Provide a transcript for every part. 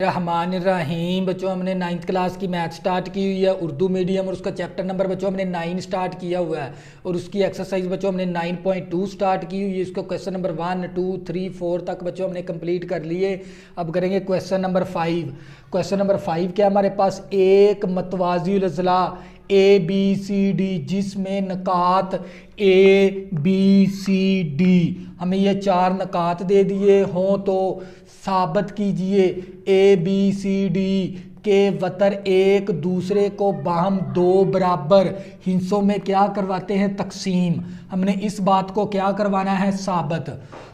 रहमान रहीम। बच्चों हमने 9th class की मैथ स्टार्ट की हुई है, उर्दू मीडियम, और उसका चैप्टर नंबर बच्चों हमने 9 स्टार्ट किया हुआ है और उसकी एक्सरसाइज बच्चों हमने 9.2 स्टार्ट की हुई है। इसको क्वेश्चन नंबर 1 2 3 4 तक बच्चों हमने कंप्लीट कर लिए। अब करेंगे क्वेश्चन नंबर 5। क्वेश्चन नंबर 5 क्या हमारे पास, एक मतवाज़िल अज़ला ए बी सी डी जिसमें नकात ए बी सी डी, हमें ये 4 नकात दे दिए हों तो साबित कीजिए ए बी सी डी के वतर एक दूसरे को बाहम दो बराबर हिस्सों में क्या करवाते हैं, तकसीम। हमने इस बात को क्या करवाना है, साबित।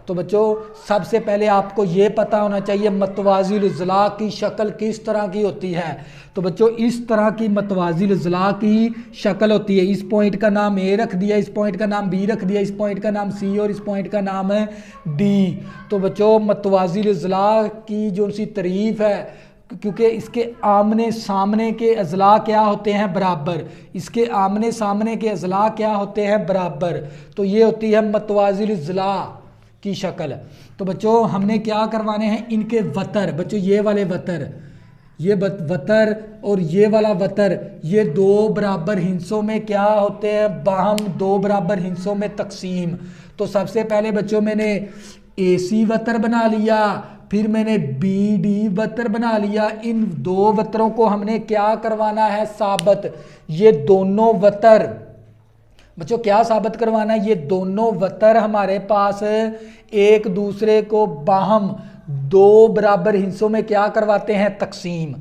तो बच्चों सबसे पहले आपको ये पता होना चाहिए मतवाज़िल अज़ला की शक्ल किस तरह की होती है। तो बच्चों इस तरह की मतवाज़िल अज़ला की शक्ल होती है। इस पॉइंट का नाम ए रख दिया, इस पॉइंट का नाम बी रख दिया, इस पॉइंट का नाम सी और इस पॉइंट का नाम है डी। तो बच्चों मतवाज़िल अज़ला की जो सी तारीफ़ है, क्योंकि इसके आमने सामने के अज़ला क्या होते हैं, बराबर। इसके आमने सामने के अज़ला क्या होते हैं, बराबर। तो ये होती है मतवाज़िल अज़ला की शक्ल। तो बच्चों हमने क्या करवाने हैं, इनके वतर। बच्चों ये वाले वतर, ये वतर और ये वाला वतर, ये दो बराबर हिस्सों में क्या होते हैं, बाहम दो बराबर हिस्सों में तकसीम। तो सबसे पहले बच्चों मैंने AC वतर बना लिया, फिर मैंने BD वतर बना लिया। इन दो वतरों को हमने क्या करवाना है, साबित। ये दोनों वतर बच्चों क्या साबित करवाना है, ये दोनों वतर हमारे पास एक दूसरे को बाहम दो बराबर हिस्सों में क्या करवाते हैं, तकसीम।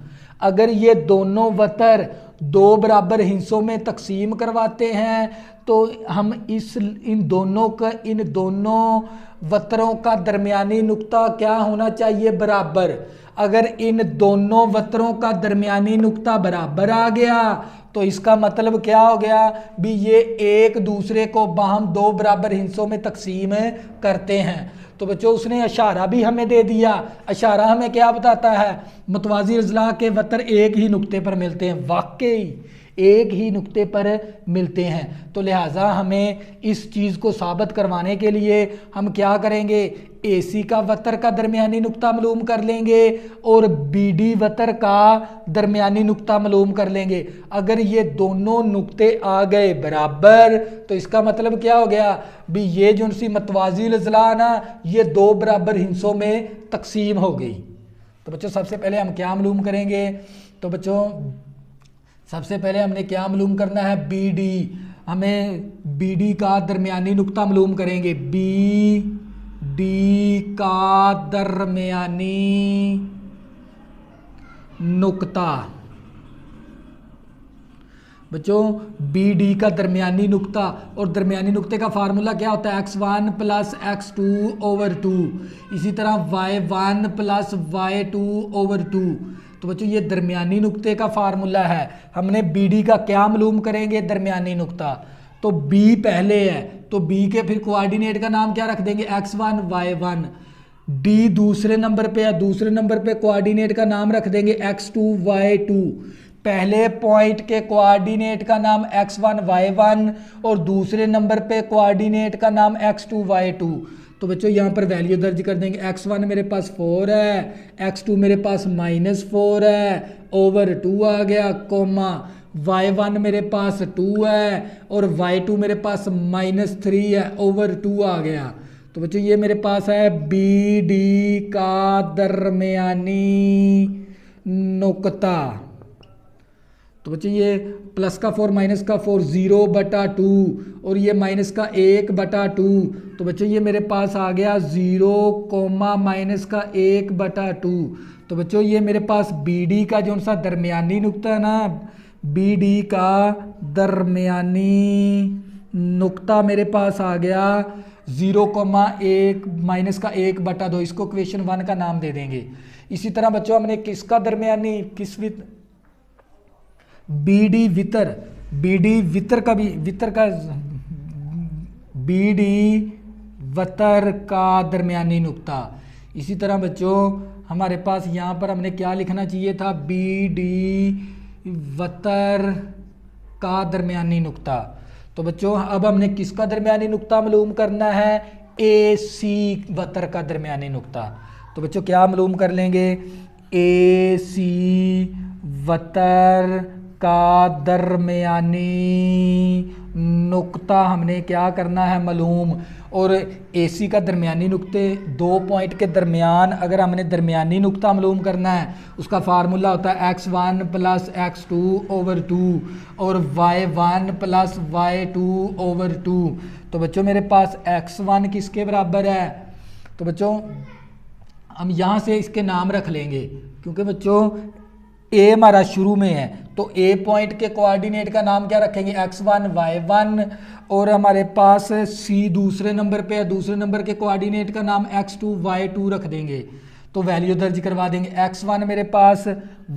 अगर ये दोनों वतर दो बराबर हिस्सों में तकसीम करवाते हैं तो हम इन दोनों वतरों का दरमियानी नुक्ता क्या होना चाहिए, बराबर। अगर इन दोनों वतरों का दरमियानी नुक्ता बराबर आ गया तो इसका मतलब क्या हो गया भी, ये एक दूसरे को बाहम दो बराबर हिस्सों में तकसीम करते हैं। तो बच्चों उसने इशारा भी हमें दे दिया। इशारा हमें क्या बताता है, मतवाज़िल अज़ला के वतर एक ही नुक्ते पर मिलते हैं, वाकई एक ही नुक्ते पर मिलते हैं। तो लिहाजा हमें इस चीज़ को साबित करवाने के लिए हम क्या करेंगे, AC का वतर का दरमियानी नुक्ता मालूम कर लेंगे और BD वतर का दरमियानी नुक्ता मालूम कर लेंगे। अगर ये दोनों नुक्ते आ गए बराबर तो इसका मतलब क्या हो गया भी, ये जो सी मतवाज़िल अज़ला ना, ये दो बराबर हिस्सों में तकसीम हो गई। तो बच्चों सबसे पहले हम क्या मालूम करेंगे, तो बच्चों सबसे पहले हमने क्या मालूम करना है, BD। हमें BD का दरमियानी नुक्ता मालूम करेंगे, BD का दरमियानी नुक्ता। बच्चों BD का दरमियानी नुक्ता, और दरमियानी नुक्ते का फार्मूला क्या होता है, x1 प्लस x2/2, इसी तरह y1 प्लस y2/2। तो बच्चों ये दरमियानी नुक्ते का फार्मूला है। हमने BD का क्या मालूम करेंगे, दरमियानी नुक्ता। तो B पहले है तो B के फिर कोऑर्डिनेट का नाम क्या रख देंगे, x1 y1। D दूसरे नंबर पे है, दूसरे नंबर पे कोऑर्डिनेट का नाम रख देंगे x2 y2। पहले पॉइंट के कोऑर्डिनेट का नाम x1 y1 और दूसरे नंबर पे कोऑर्डिनेट का नाम x2 y2। तो बच्चों यहाँ पर वैल्यू दर्ज कर देंगे, x1 मेरे पास 4 है, x2 मेरे पास -4 है, ओवर 2 आ गया, कोमा y1 मेरे पास 2 है और y2 मेरे पास -3 है, ओवर 2 आ गया। तो बच्चों ये मेरे पास है BD का दरमियानी नुक्ता। तो बच्चों ये प्लस का 4 माइनस का 4 0/2 और ये माइनस का 1/2। तो बच्चों ये मेरे पास आ गया 0, माइनस का 1/2। तो बच्चों ये मेरे पास BD का जो सा दरमियानी नुक्ता है ना, BD का दरमियानी नुक्ता मेरे पास आ गया 0,1 माइनस का 1/2। इसको क्वेश्चन 1 का नाम दे देंगे। इसी तरह बच्चों हमने किसका दरमियानी BD वितर का भी BD वतर का दरमियानी नुक्ता। इसी तरह बच्चों हमारे पास यहाँ पर हमने क्या लिखना चाहिए था, BD वतर का दरमियानी नुक्ता। तो बच्चों अब हमने किसका दरमियानी नुक्ता मालूम करना है, AC वतर का दरमियानी नुक्ता। तो बच्चों क्या मालूम कर लेंगे, ए सी वतर का दरमियानी नुक्ता हमने क्या करना है मालूम। और ए सी का दरमियानी नुक्ते 2 पॉइंट के दरमियान अगर हमने दरमियानी नुक्ता मालूम करना है उसका फार्मूला होता है x1 प्लस x2 ओवर 2 और y1 प्लस y2 ओवर 2। तो बच्चों मेरे पास x1 किसके बराबर है, तो बच्चों हम यहाँ से इसके नाम रख लेंगे क्योंकि बच्चों ए हमारा शुरू में है, तो ए पॉइंट के कोऑर्डिनेट का नाम क्या रखेंगे x1 y1 और हमारे पास सी दूसरे नंबर पे है, दूसरे नंबर के कोऑर्डिनेट का नाम x2 y2 रख देंगे। तो वैल्यू दर्ज करवा देंगे। x1 मेरे पास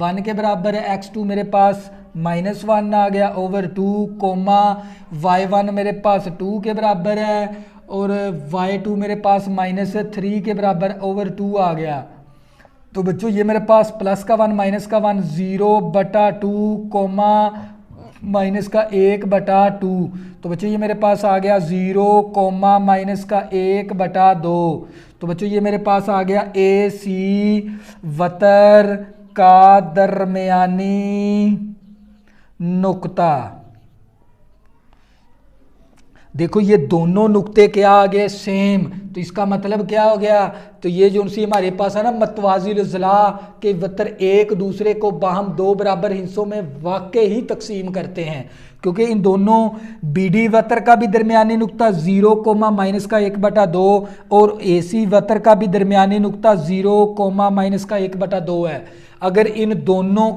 1 के बराबर है, x2 मेरे पास -1 आ गया ओवर 2 कोमा y1 मेरे पास 2 के बराबर है और y2 मेरे पास -3 के बराबर ओवर 2 आ गया। तो बच्चों ये मेरे पास प्लस का 1 माइनस का 1 0/2 कोमा माइनस का 1/2। तो बच्चों ये मेरे पास आ गया 0 कोमा माइनस का 1/2। तो बच्चों ये मेरे पास आ गया ए सी वतर का दरमियानी नुक्ता। देखो ये दोनों नुक्ते क्या आ गए सेम, तो इसका मतलब क्या हो गया, तो ये जो सी हमारे पास है ना मतवाजिल अज़ला के वतर एक दूसरे को बाहम 2 बराबर हिस्सों में वाकई ही तकसीम करते हैं क्योंकि इन दोनों बी डी वतर का भी दरमियानी नुक्ता 0 कोमा माइनस का 1/2 और ए सी वतर का भी दरमियानी नुक्ता 0 कोमा माइनस का 1/2 है। अगर इन दोनों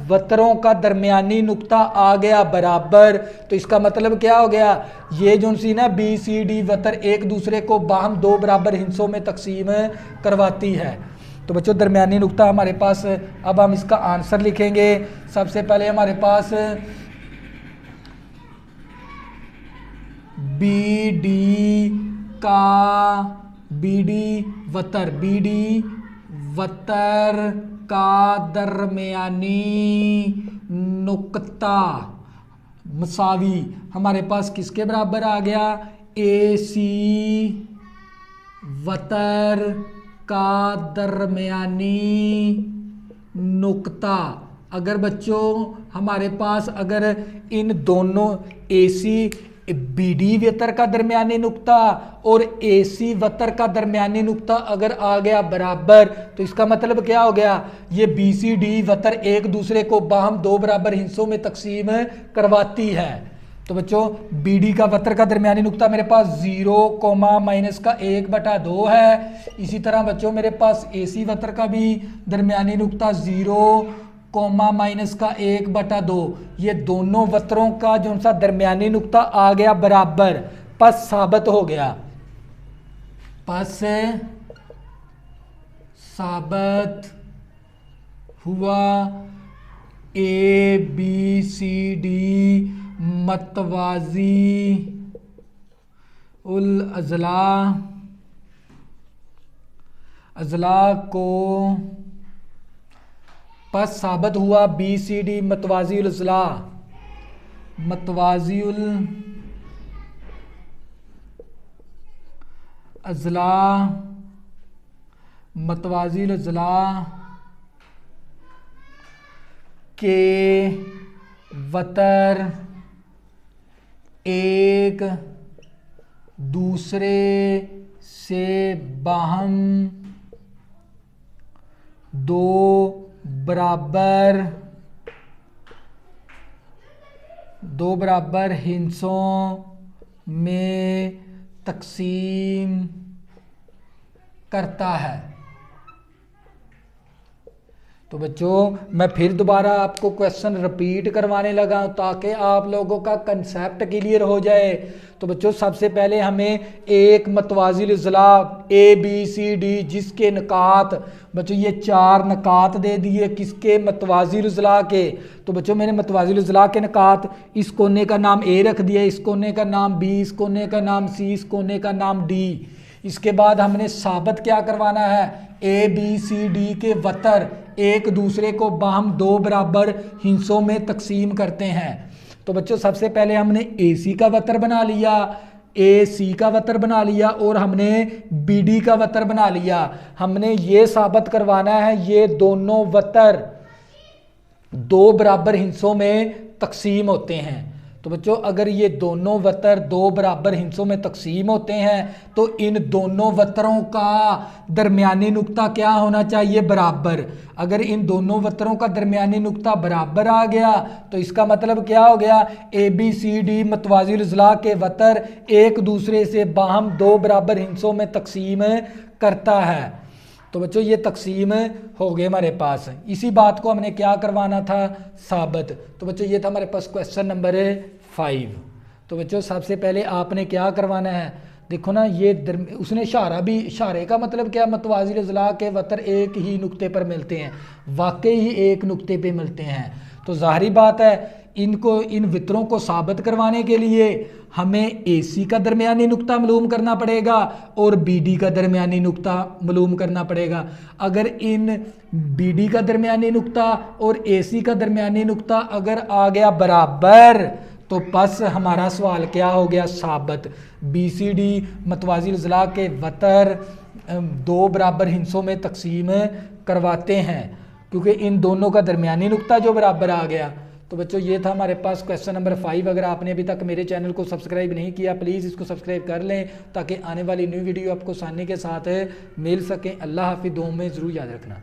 वतरों का दरमियानी नुक्ता आ गया बराबर तो इसका मतलब क्या हो गया, ये जो सी ना बी सी डी वतर एक दूसरे को बाहम 2 बराबर हिस्सों में तकसीम करवाती है। तो बच्चों दरमियानी नुक्ता हमारे पास, अब हम इसका आंसर लिखेंगे। सबसे पहले हमारे पास बी डी वतर का दरमियानी नुक्ता मसावी हमारे पास किसके बराबर आ गया, ए सी वतर का दरमियानी नुक्ता। अगर बच्चों हमारे पास अगर इन दोनों ए सी बी डी वतर का दरमियानी नुक्ता और ए सी वतर का दरमियानी नुक्ता अगर आ गया बराबर तो इसका मतलब क्या हो गया, ये बी सी डी वतर एक दूसरे को बाहम 2 बराबर हिस्सों में तकसीम करवाती है। तो बच्चों बी डी का वतर का दरमियानी नुक्ता मेरे पास 0 कोमा माइनस का 1/2 है। इसी तरह बच्चों मेरे पास ए सी वतर का भी दरमियानी नुक्ता 0 कोमा माइनस का 1/2। ये दोनों वतरों का जो सा दरमियानी नुक्ता आ गया बराबर, पस साबित हो गया, पस साबित हुआ ए बी सी डी मतवाजी उल अज़ला को, पस साबित हुआ बी सी डी मतवाजी उल अज़ला के वतर एक दूसरे से बाहम 2 बराबर हिस्सों में तकसीम करता है। तो बच्चों मैं फिर दोबारा आपको क्वेश्चन रिपीट करवाने लगा ताकि आप लोगों का कंसेप्ट क्लियर हो जाए। तो बच्चों सबसे पहले हमें एक मतवाजिल अज़ला ए बी सी डी जिसके नकात, बच्चों ये 4 नकात दे दिए किसके, मतवाजिल अज़ला के। तो बच्चों मैंने मतवाजिल अज़ला के नकात, इस कोने का नाम ए रख दिया, इस कोने का नाम बी, इस कोने का नाम सी, इस कोने का नाम डी। इसके बाद हमने साबित क्या करवाना है, ए बी सी डी के वतर एक दूसरे को बाहम 2 बराबर हिस्सों में तकसीम करते हैं। तो बच्चों सबसे पहले हमने ए सी का वतर बना लिया, ए सी का वतर बना लिया और हमने बी डी का वतर बना लिया। हमने ये साबित करवाना है ये दोनों वतर दो बराबर हिस्सों में तकसीम होते हैं। तो बच्चों अगर ये दोनों वतर दो बराबर हिस्सों में तकसीम होते हैं तो इन दोनों वतरों का दरमियानी नुक्ता क्या होना चाहिए, बराबर। अगर इन दोनों वतरों का दरमियानी नुक्ता बराबर आ गया तो इसका मतलब क्या हो गया, ए बी सी डी मतवाजिल अज़ला के वतर एक दूसरे से बाहम दो बराबर हिस्सों में तकसीम करता है। तो बच्चों ये तकसीम हो गए हमारे पास। इसी बात को हमने क्या करवाना था, साबित। तो बच्चों ये था हमारे पास क्वेश्चन नंबर 5। तो बच्चों सबसे पहले आपने क्या करवाना है, देखो ना ये उसने इशारा भी, इशारे का मतलब क्या, मतवाजिल अज़ला के वतर एक ही नुक्ते पर मिलते हैं, वाकई ही एक नुक्ते पे मिलते हैं। तो ज़ाहिरी बात है इनको, इन वितरों को साबित करवाने के लिए हमें ए सी का दरमियानी नुक्ता मालूम करना पड़ेगा और बी डी का दरमियानी नुक्ता मालूम करना पड़ेगा। अगर इन बी डी का दरमियानी नुक्ता और ए सी का दरमियानी नुक्ता अगर आ गया बराबर तो बस हमारा सवाल क्या हो गया, साबित। बी सी डी मतवाजिल अज़ला के वतर दो बराबर हिस्सों में तकसीम करवाते हैं क्योंकि इन दोनों का दरमियानी नुक्ता जो बराबर आ गया। तो बच्चों ये था हमारे पास क्वेश्चन नंबर 5। अगर आपने अभी तक मेरे चैनल को सब्सक्राइब नहीं किया प्लीज़ इसको सब्सक्राइब कर लें ताकि आने वाली न्यू वीडियो आपको आसानी के साथ मिल सके। अल्लाह हाफिज़, दुआ में ज़रूर याद रखना।